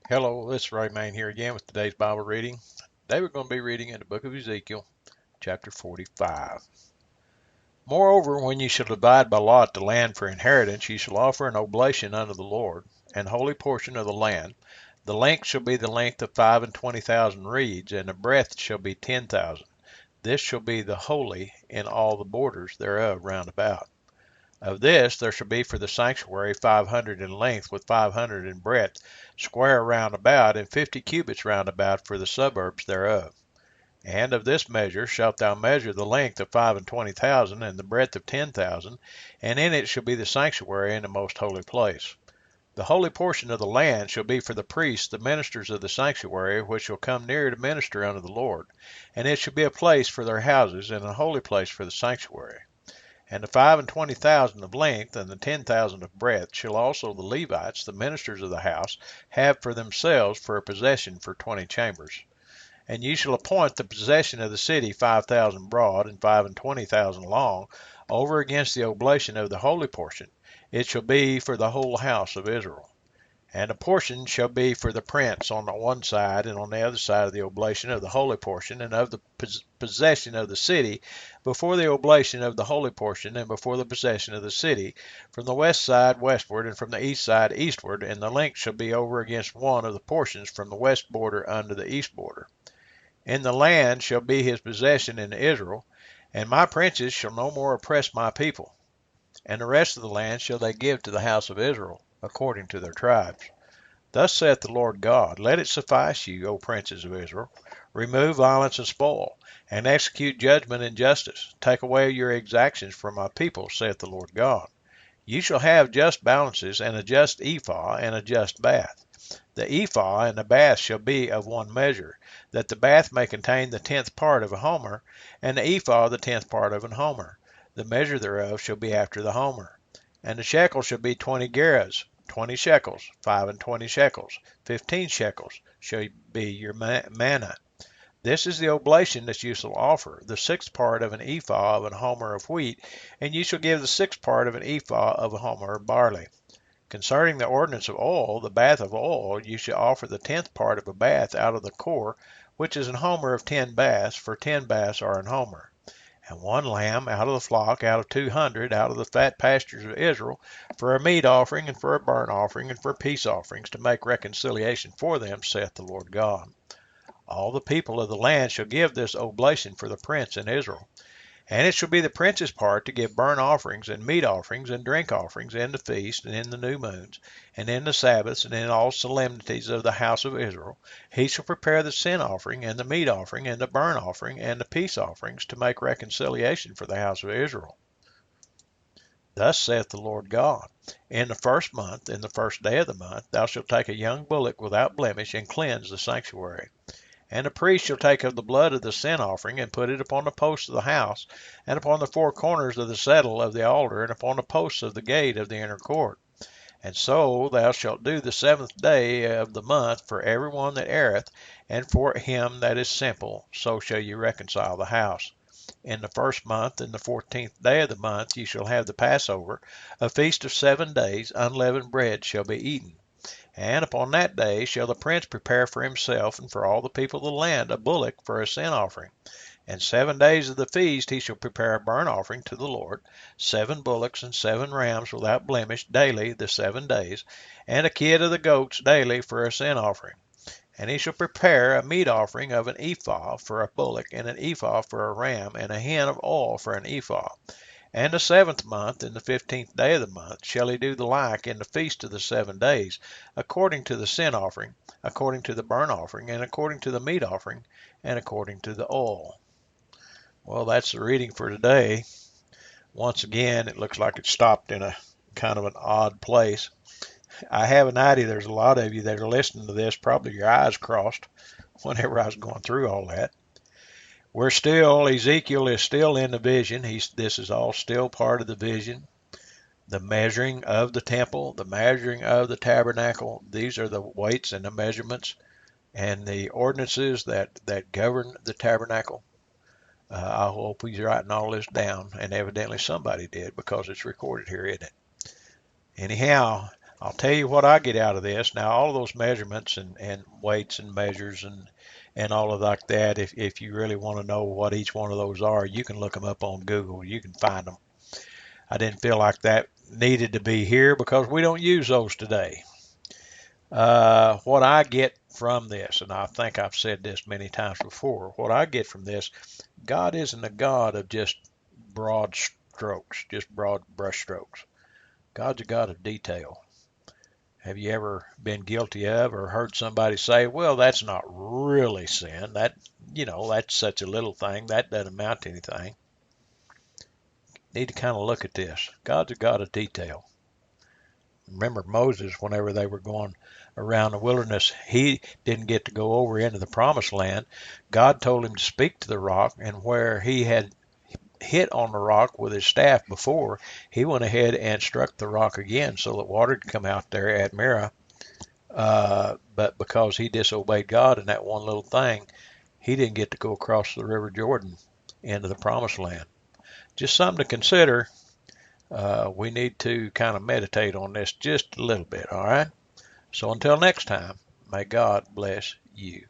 Hello, this is Ray Main here again with today's Bible reading. Today we're going to be reading in the book of Ezekiel, chapter 45. Moreover, when you shall divide by lot the land for inheritance, ye shall offer an oblation unto the Lord, an holy portion of the land. The length shall be the length of 25,000 reeds, and the breadth shall be 10,000. This shall be the holy in all the borders thereof round about. Of this there shall be for the sanctuary 500 in length, with 500 in breadth, square round about, and 50 cubits round about for the suburbs thereof. And of this measure shalt thou measure the length of 25,000, and the breadth of 10,000, and in it shall be the sanctuary and the most holy place. The holy portion of the land shall be for the priests, the ministers of the sanctuary, which shall come near to minister unto the Lord, and it shall be a place for their houses, and a holy place for the sanctuary. And the 25,000 of length and the 10,000 of breadth shall also the Levites, the ministers of the house, have for themselves for a possession for 20 chambers. And ye shall appoint the possession of the city 5,000 broad and 25,000 long, over against the oblation of the holy portion. It shall be for the whole house of Israel. And a portion shall be for the prince on the one side, and on the other side of the oblation of the holy portion, and of the possession of the city, before the oblation of the holy portion, and before the possession of the city, from the west side westward, and from the east side eastward, and the length shall be over against one of the portions from the west border unto the east border. In the land shall be his possession in Israel, and my princes shall no more oppress my people. And the rest of the land shall they give to the house of Israel, according to their tribes. Thus saith the Lord God, Let it suffice you, O princes of Israel. Remove violence and spoil, and execute judgment and justice. Take away your exactions from my people, saith the Lord God. You shall have just balances, and a just ephah, and a just bath. The ephah and the bath shall be of one measure, that the bath may contain the 10th part of a homer, and the ephah the 10th part of an homer. The measure thereof shall be after the homer. And the shekel shall be 20 gerahs, 20 shekels, 25 shekels, 15 shekels shall be your manna. This is the oblation that you shall offer, the 6th part of an ephah of an homer of wheat, and you shall give the 6th part of an ephah of a homer of barley. Concerning the ordinance of oil, the bath of oil, you shall offer the 10th part of a bath out of the core, which is an homer of 10 baths, for 10 baths are an homer. And one lamb out of the flock, out of 200, out of the fat pastures of Israel, for a meat offering, and for a burnt offering, and for peace offerings, to make reconciliation for them, saith the Lord God. All the people of the land shall give this oblation for the prince in Israel. And it shall be the prince's part to give burnt offerings, and meat offerings, and drink offerings, in the feast, and in the new moons, and in the Sabbaths, and in all solemnities of the house of Israel. He shall prepare the sin offering, and the meat offering, and the burnt offering, and the peace offerings, to make reconciliation for the house of Israel. Thus saith the Lord God, In the first month, in the first day of the month, thou shalt take a young bullock without blemish, and cleanse the sanctuary. And the priest shall take of the blood of the sin offering, and put it upon the posts of the house, and upon the 4 corners of the settle of the altar, and upon the posts of the gate of the inner court. And so thou shalt do the 7th day of the month for every one that erreth, and for him that is simple, so shall ye reconcile the house. In the first month, in the 14th day of the month, ye shall have the Passover, a feast of 7 days, unleavened bread shall be eaten. And upon that day shall the prince prepare for himself and for all the people of the land a bullock for a sin offering. And 7 days of the feast he shall prepare a burnt offering to the Lord, 7 bullocks and 7 rams without blemish daily the 7 days, and a kid of the goats daily for a sin offering. And he shall prepare a meat offering of an ephah for a bullock, and an ephah for a ram, and a hin of oil for an ephah. And the 7th month, in the 15th day of the month, shall he do the like in the feast of the 7 days, according to the sin offering, according to the burnt offering, and according to the meat offering, and according to the oil. Well, that's the reading for today. Once again, it looks like it stopped in a kind of an odd place. I have an idea there's a lot of you that are listening to this, probably your eyes crossed whenever I was going through all that. Ezekiel is still in the vision. This is all still part of the vision. The measuring of the temple, the measuring of the tabernacle, these are the weights and the measurements and the ordinances that govern the tabernacle. I hope he's writing all this down, and evidently somebody did because it's recorded here, isn't it? Anyhow, I'll tell you what I get out of this. Now, all of those measurements and weights and measures and all of like that, if you really want to know what each one of those are, you can look them up on Google. You can find them. I didn't feel like that needed to be here because we don't use those today. What I get from this, and I think I've said this many times before, what I get from this, God isn't a God of just broad strokes, just broad brush strokes. God's a God of detail. Have you ever been guilty of or heard somebody say, well, that's not really sin. That's such a little thing. That doesn't amount to anything. Need to kind of look at this. God's a God of detail. Remember Moses, whenever they were going around the wilderness, he didn't get to go over into the promised land. God told him to speak to the rock, and where he had hit on the rock with his staff before, he went ahead and struck the rock again so that water could come out there at Meribah. But because he disobeyed God in that one little thing, he didn't get to go across the River Jordan into the promised land. Just something to consider. We need to kind of meditate on this just a little bit, all right? So until next time, may God bless you.